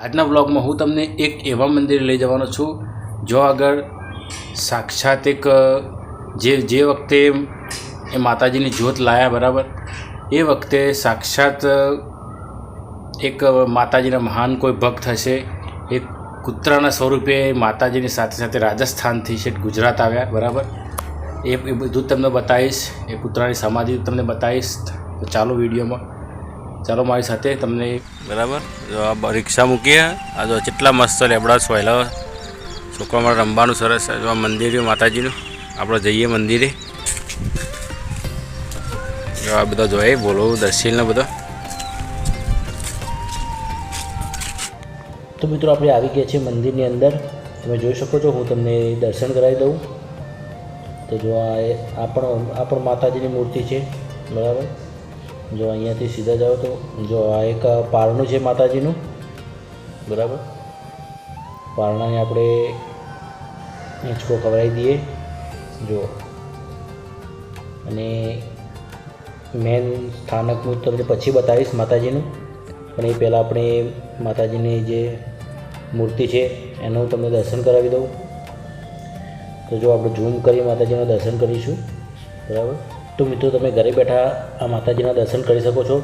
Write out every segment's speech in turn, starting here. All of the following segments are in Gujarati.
આજના બ્લોગમાં હું તમને એક એવા મંદિરે લઈ જવાનો છું જો આગળ સાક્ષાત એક જે વખતે એ માતાજીની જ્યોત લાયા બરાબર એ વખતે સાક્ષાત એક માતાજીના મહાન કોઈ ભક્ત હશે એક કૂતરાના સ્વરૂપે માતાજીની સાથે સાથે રાજસ્થાનથી છે ગુજરાત આવ્યા બરાબર એ બધું તમને બતાવીશ એ કૂતરાની સમાધિ તમને બતાવીશ તો ચાલો વિડીયોમાં ચાલો મારી સાથે તમને બરાબર જો આ રિક્ષા મૂકીએ આ જો કેટલા મસ્ત લેબડા સોયલા છોકરા માટે રમવાનું સરસ જો આ મંદિર માતાજીનું આપણે જઈએ મંદિરે જો આ બધા જોઈએ બોલો દર્શનને બધા તો મિત્રો આપણે આવી ગયા છીએ મંદિરની અંદર તમે જોઈ શકો છો હું તમને દર્શન કરાવી દઉં તો જો આ પણ માતાજીની મૂર્તિ છે બરાબર જો અહીંયાથી સીધા જાઓ તો જો આ એક પારણું છે માતાજીનું બરાબર પારણાને આપણે હિંચકો ખવડાવી દઈએ જો અને મેન સ્થાનક હું તમને પછી બતાવીશ માતાજીનું પણ એ પહેલાં આપણે માતાજીની જે મૂર્તિ છે એનું હું તમને દર્શન કરાવી દઉં તો જો આપણે ઝૂમ કરી માતાજીના દર્શન કરીશું બરાબર તો મિત્રો તમે ઘરે બેઠા આ માતાજીના દર્શન કરી શકો છો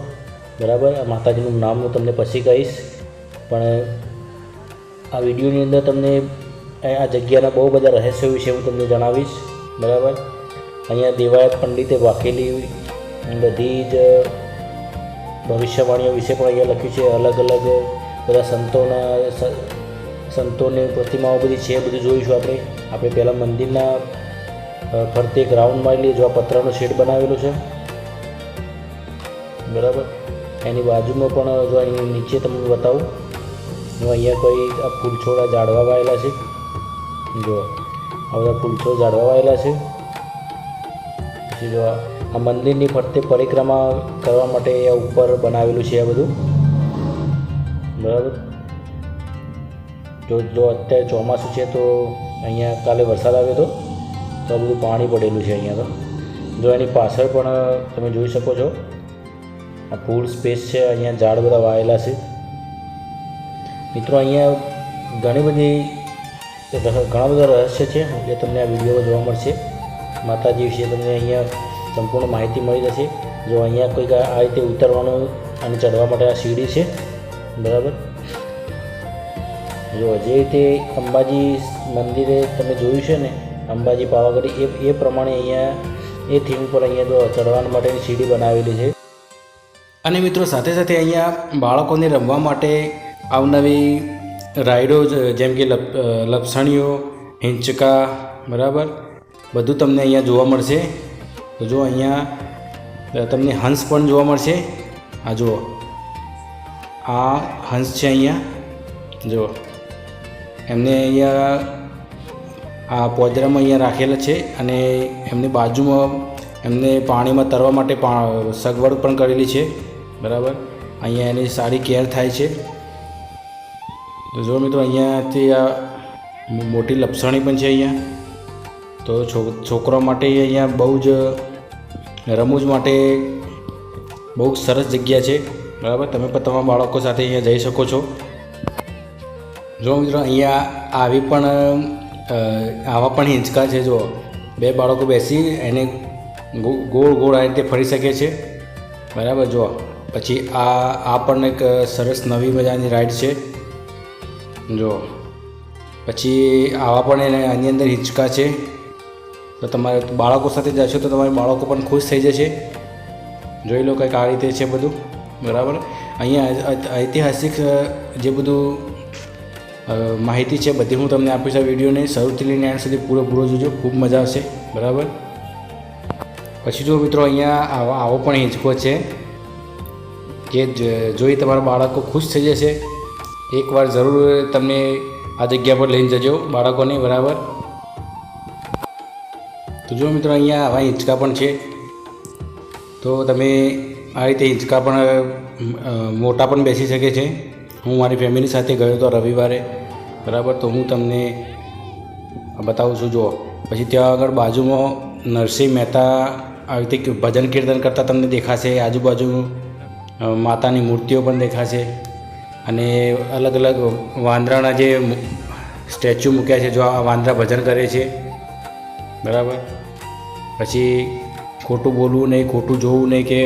બરાબર આ માતાજીનું નામ હું તમને પછી કહીશ પણ આ વિડીયોની અંદર તમને આ જગ્યાના બહુ બધા રહસ્યો વિશે હું તમને જણાવીશ બરાબર અહીંયા દેવાયત પંડિતે વાકેલી બધી જ ભવિષ્યવાણીઓ વિશે પણ અહીંયા લખ્યું છે અલગ અલગ બધા સંતોની પ્રતિમાઓ બધી છે બધું જોઈશું આપણે પહેલાં મંદિરના ફરતે ગ્રાઉન્ડમાં લઈએ જો આ પતરાનો શેડ બનાવેલો છે બરાબર એની બાજુમાં પણ જો અહીં નીચે તમને બતાવું જો અહીંયા કોઈ આ ફૂલછોડા ઝાડવા વાયેલા છે જો આ બધા ફૂલછોડ ઝાડવા વાયેલા છે પછી જો આ મંદિરની ફરતે પરિક્રમા કરવા માટે આ ઉપર બનાવેલું છે આ બધું બરાબર જો અત્યારે ચોમાસું છે તો અહીંયા કાલે વરસાદ આવ્યો હતો તો આ બધું પાણી પડેલું છે અહીંયા તો જો એની પાછળ પણ તમે જોઈ શકો છો આ ફૂલ સ્પેસ છે અહીંયા ઝાડ બધા વાયેલા છે મિત્રો અહીંયા ઘણા બધા રહસ્ય છે જે તમને આ વિડીયોમાં જોવા મળશે માતાજી વિશે તમને અહીંયા સંપૂર્ણ માહિતી મળી જશે જો અહીંયા કોઈક આ રીતે ઉતરવાનું અને ચડવા માટે આ સીડી છે બરાબર જો જે રીતે અંબાજી મંદિરે તમે જોયું છે ને અંબાજી પાવાગઢ એ પ્રમાણે અહીંયા એ થીમ પર અહીંયા જો ચડવા માટેની સીડી બનાવેલી છે અને મિત્રો સાથે સાથે અહીંયા બાળકોને રમવા માટે અવનવી રાઈડો જેમ કે લપસણીઓ હિંચકા બરાબર બધું તમને અહીંયા જોવા મળશે તો જો અહીંયા તમને હંસ પણ જોવા મળશે આ જુઓ આ હંસ છે અહીંયા જો એમને અહીંયા આ પોદરામાં અહીંયા રાખેલા છે અને એમની બાજુમાં એમને પાણીમાં તરવા માટે સગવડ પણ કરેલી છે બરાબર અહીંયા એની સારી કેર થાય છે તો જો મિત્રો અહીંયાથી આ મોટી લપસણી પણ છે અહીંયા તો છોકરા માટે અહીંયા બહુ જ રમૂજ માટે બહુ સરસ જગ્યા છે બરાબર તમે પણ તમારા બાળકો સાથે અહીંયા જઈ શકો છો જો મિત્રો અહીંયા આવા પણ હિંચકા છે જો બે બાળકો બેસી એને ગોળ ગોળ આ રીતે ફરી શકે છે બરાબર જો પછી આ પણ એક સરસ નવી મજાની રાઈડ છે જો પછી આવા પણ આની અંદર હિંચકા છે તો તમારે બાળકો સાથે જશો તો તમારા બાળકો પણ ખુશ થઈ જશે જોઈ લો કંઈક આ રીતે છે બધું બરાબર અહીંયા ઐતિહાસિક જે બધું માહિતી છે બધી હું તમને આપીશ આ વિડીયોને શરૂથી લઈને એન્ડ સુધી પૂરો જોજો ખૂબ મજા આવશે બરાબર પછી જો મિત્રો અહીંયા આવો પણ હિંચકો છે કે જોઈ તમારા બાળકો ખુશ થઈ જશે એકવાર જરૂર તમને આ જગ્યા પર લઈને જજો બાળકોને બરાબર તો જો મિત્રો અહીંયા આવા હિંચકા પણ છે તો તમે આ રીતે હિંચકા પણ મોટા પણ બેસી શકે છે હું મારી ફેમિલી સાથે ગયો હતો રવિવારે બરાબર તો હું તમને બતાવું છું જુઓ પછી ત્યાં આગળ બાજુમાં નરસિંહ મહેતા આવી રીતે ભજન કીર્તન કરતા તમને દેખાશે આજુબાજુ માતાની મૂર્તિઓ પણ દેખાશે અને અલગ અલગ વાંદરાના જે સ્ટેચ્યુ મૂક્યા છે, જો આ વાંદરા ભજન કરે છે, બરાબર. પછી ખોટું બોલવું નહીં, ખોટું જોવું નહીં, કે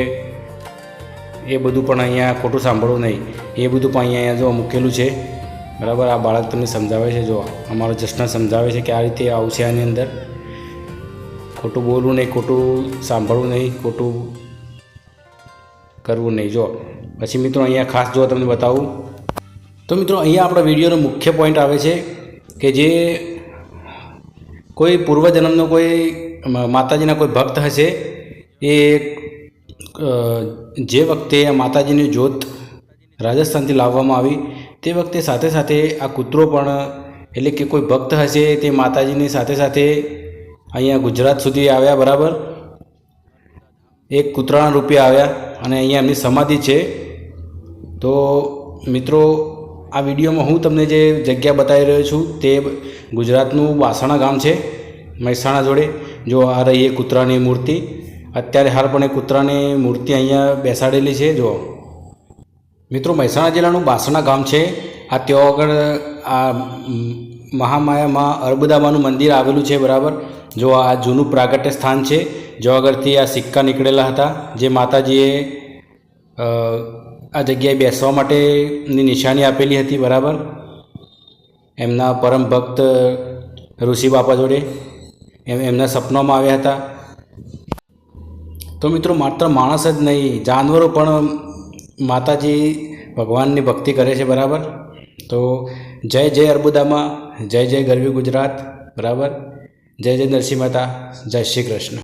એ બધું પણ અહીંયા ખોટું સાંભળવું નહીં, એ બધું પણ અહીંયા જો મૂકેલું છે, બરાબર. આ બાળક તમને સમજાવે છે, જો અમારો જશ્ન સમજાવે છે કે આ રીતે આવશે આની અંદર. ખોટું બોલવું નહીં, ખોટું સાંભળવું નહીં, ખોટું કરવું નહીં. જો પછી મિત્રો અહીંયા ખાસ જો તમને બતાવું તો મિત્રો અહીંયા આપણા વિડીયોનો મુખ્ય પોઈન્ટ આવે છે કે જે કોઈ પૂર્વજન્મનો કોઈ માતાજીના કોઈ ભક્ત હશે, એ જે વખતે આ માતાજીની જ્યોત રાજસ્થાનથી લાવવામાં આવી તે વખતે સાથે સાથે આ કૂતરો પણ, એટલે કે કોઈ ભક્ત હશે તે માતાજીની સાથે સાથે અહીંયા ગુજરાત સુધી આવ્યા, બરાબર. એક કૂતરાના રૂપે આવ્યા અને અહીંયા એમની સમાધિ છે. તો મિત્રો આ વિડીયોમાં હું તમને જે જગ્યા બતાવી રહ્યો છું તે ગુજરાતનું વાસણા ગામ છે, મહેસાણા જોડે. જો આ રહી એ કૂતરાની મૂર્તિ, અત્યારે હાલ પણ એ કૂતરાની મૂર્તિ અહીંયા બેસાડેલી છે. જો મિત્રો મહેસાણા જિલ્લાનું વાસણા ગામ છે. આ ત્યાં આગળ આ મહામાયામાં અર્બુદામાનું મંદિર આવેલું છે, બરાબર. જો આ જૂનું પ્રાગટ્ય સ્થાન છે, જો આગળથી આ સિક્કા નીકળેલા હતા જે માતાજીએ આ જગ્યાએ બેસવા માટેની નિશાની આપેલી હતી, બરાબર. એમના પરમ ભક્ત ઋષિ બાપા જોડે એમના સપનામાં આવ્યા હતા. તો મિત્રો માત્ર માણસ જ નહીં, જાનવરો પણ માતાજી ભગવાનની ભક્તિ કરે છે, બરાબર. તો જય જય અર્બુદામાં, જય જય ગરવી ગુજરાત, બરાબર. જય જય નરસિંહ મહેતા, જય શ્રી કૃષ્ણ.